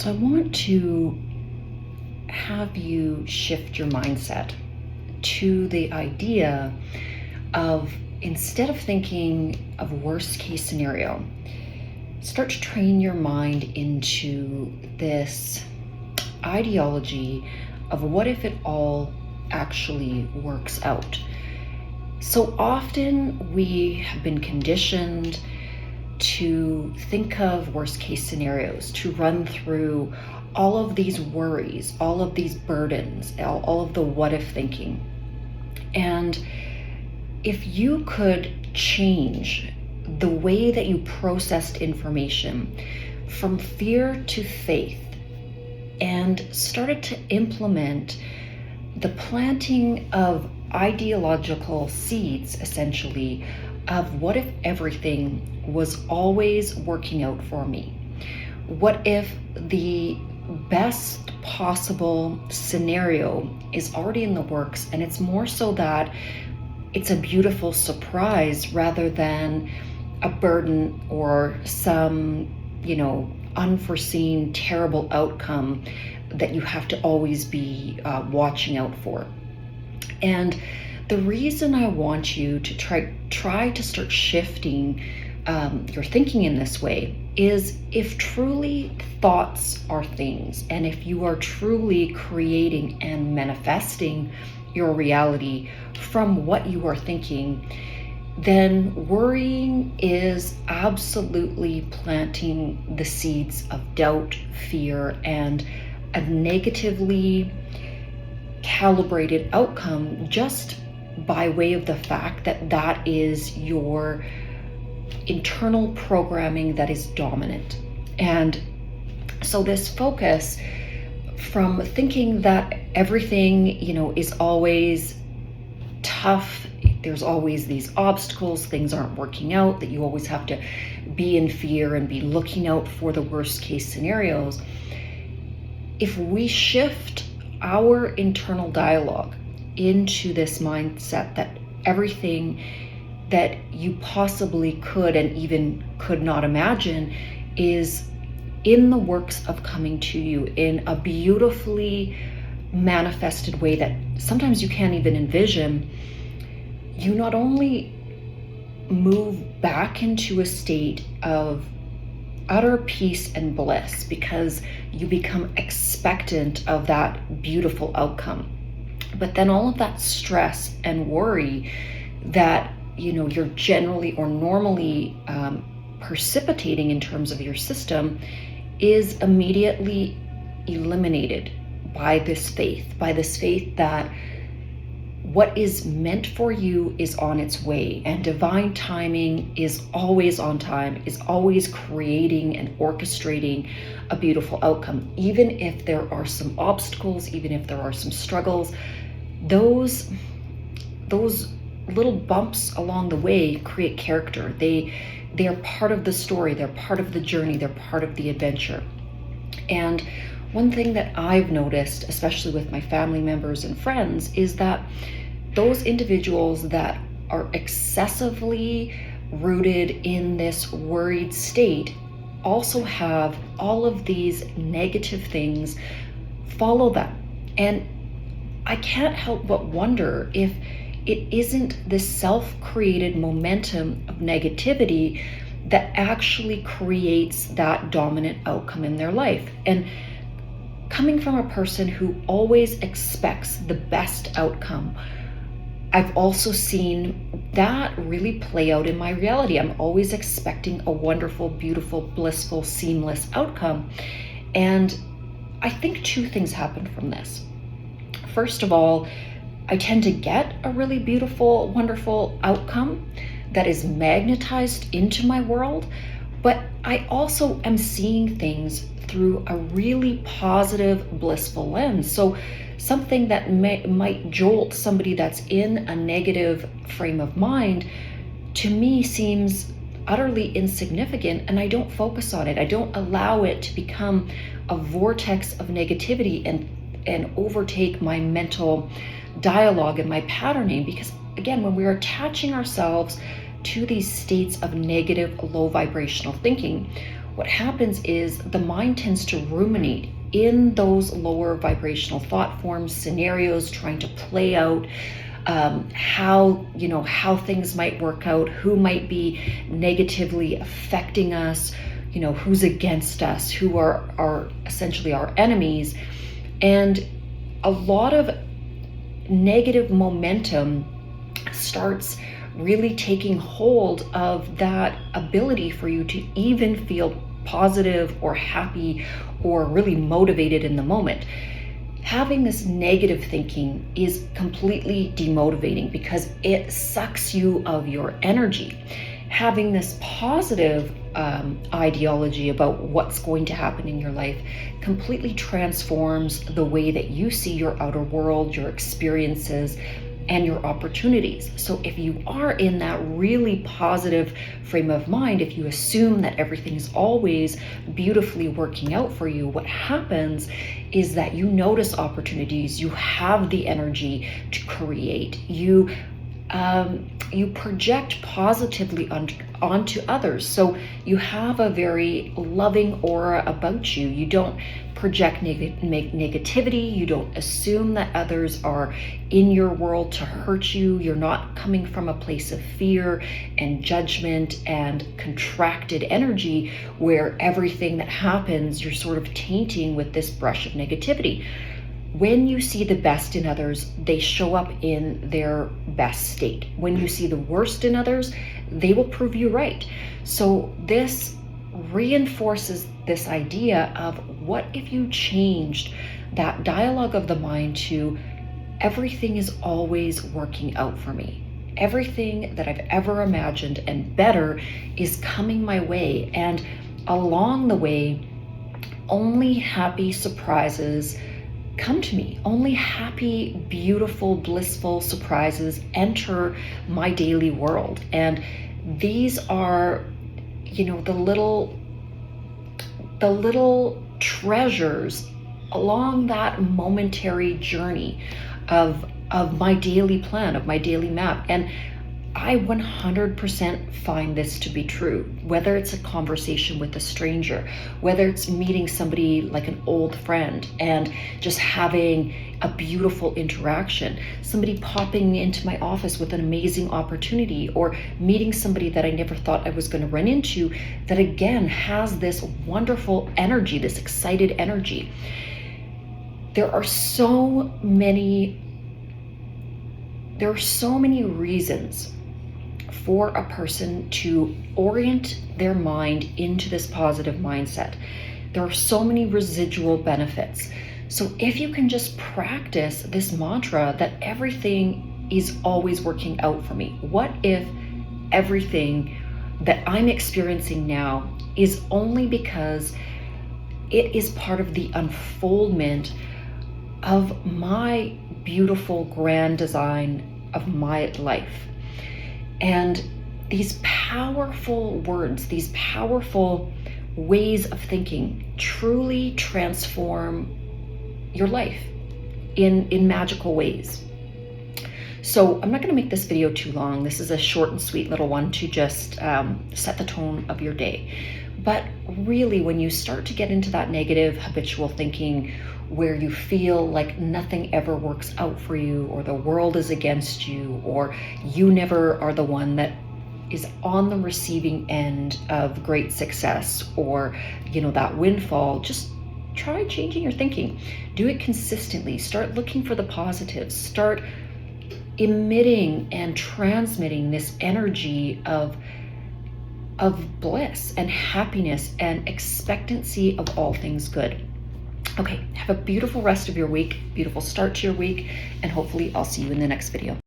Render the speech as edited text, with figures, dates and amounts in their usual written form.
So I want to have you shift your mindset to the idea of, instead of thinking of worst case scenario, start to train your mind into this ideology of what if it all actually works out. So often we have been conditioned to think of worst case scenarios, to run through all of these worries, all of these burdens, all of the what if thinking. And if you could change the way that you processed information from fear to faith and started to implement the planting of ideological seeds, essentially, of what if everything was always working out for me? What if the best possible scenario is already in the works, and it's more so that it's a beautiful surprise rather than a burden or some, unforeseen terrible outcome that you have to always be watching out for. And the reason I want you to try to start shifting your thinking in this way is, if truly thoughts are things, and if you are truly creating and manifesting your reality from what you are thinking, then worrying is absolutely planting the seeds of doubt, fear, and a negatively calibrated outcome, just by way of the fact that that is your internal programming that is dominant. And so this focus from thinking that everything, is always tough, there's always these obstacles, things aren't working out, that you always have to be in fear and be looking out for the worst case scenarios. If we shift our internal dialogue into this mindset that everything that you possibly could and even could not imagine is in the works of coming to you in a beautifully manifested way that sometimes you can't even envision, you not only move back into a state of utter peace and bliss because you become expectant of that beautiful outcome, but then all of that stress and worry that you're generally or normally precipitating in terms of your system is immediately eliminated by this faith that what is meant for you is on its way, and divine timing is always on time, is always creating and orchestrating a beautiful outcome. Even if there are some obstacles, even if there are some struggles, those little bumps along the way create character. They are part of the story, they're part of the journey, they're part of the adventure. And one thing that I've noticed, especially with my family members and friends, is that those individuals that are excessively rooted in this worried state also have all of these negative things follow them. And I can't help but wonder if it isn't this self-created momentum of negativity that actually creates that dominant outcome in their life. And coming from a person who always expects the best outcome, I've also seen that really play out in my reality. I'm always expecting a wonderful, beautiful, blissful, seamless outcome. And I think two things happen from this. First of all, I tend to get a really beautiful, wonderful outcome that is magnetized into my world, but I also am seeing things through a really positive, blissful lens. So something that might jolt somebody that's in a negative frame of mind, to me seems utterly insignificant, and I don't focus on it. I don't allow it to become a vortex of negativity and overtake my mental dialogue and my patterning, because again, when we're attaching ourselves to these states of negative, low vibrational thinking, what happens is the mind tends to ruminate in those lower vibrational thought forms, scenarios, trying to play out how things might work out, who might be negatively affecting us, who's against us, who are essentially our enemies. And a lot of negative momentum starts really taking hold of that ability for you to even feel positive or happy or really motivated in the moment. Having this negative thinking is completely demotivating because it sucks you of your energy. Having this positive ideology about what's going to happen in your life completely transforms the way that you see your outer world, your experiences, and your opportunities. So if you are in that really positive frame of mind, if you assume that everything's always beautifully working out for you, what happens is that you notice opportunities, you have the energy to create, you project positively onto others. So you have a very loving aura about you. You don't project negativity. You don't assume that others are in your world to hurt you. You're not coming from a place of fear and judgment and contracted energy where everything that happens, you're sort of tainting with this brush of negativity. When you see the best in others, they show up in their best state. When you see the worst in others, they will prove you right. So this reinforces this idea of what if you changed that dialogue of the mind to everything is always working out for me. Everything that I've ever imagined and better is coming my way. And along the way, only happy surprises come to me. Only happy, beautiful, blissful surprises enter my daily world. And these are, the little treasures along that momentary journey of my daily plan, of my daily map. And I 100% find this to be true, whether it's a conversation with a stranger, whether it's meeting somebody like an old friend and just having a beautiful interaction, somebody popping into my office with an amazing opportunity, or meeting somebody that I never thought I was going to run into that again has this wonderful energy, this excited energy. There are so many reasons for a person to orient their mind into this positive mindset. There are so many residual benefits. So if you can just practice this mantra that everything is always working out for me, what if everything that I'm experiencing now is only because it is part of the unfoldment of my beautiful grand design of my life? And these powerful words, these powerful ways of thinking truly transform your life in magical ways. So I'm not going to make this video too long. This is a short and sweet little one to just set the tone of your day. But really, when you start to get into that negative habitual thinking where you feel like nothing ever works out for you, or the world is against you, or you never are the one that is on the receiving end of great success, or that windfall, just try changing your thinking. Do it consistently. Start looking for the positives. Start emitting and transmitting this energy of bliss and happiness and expectancy of all things good. Okay, have a beautiful rest of your week, beautiful start to your week, and hopefully I'll see you in the next video.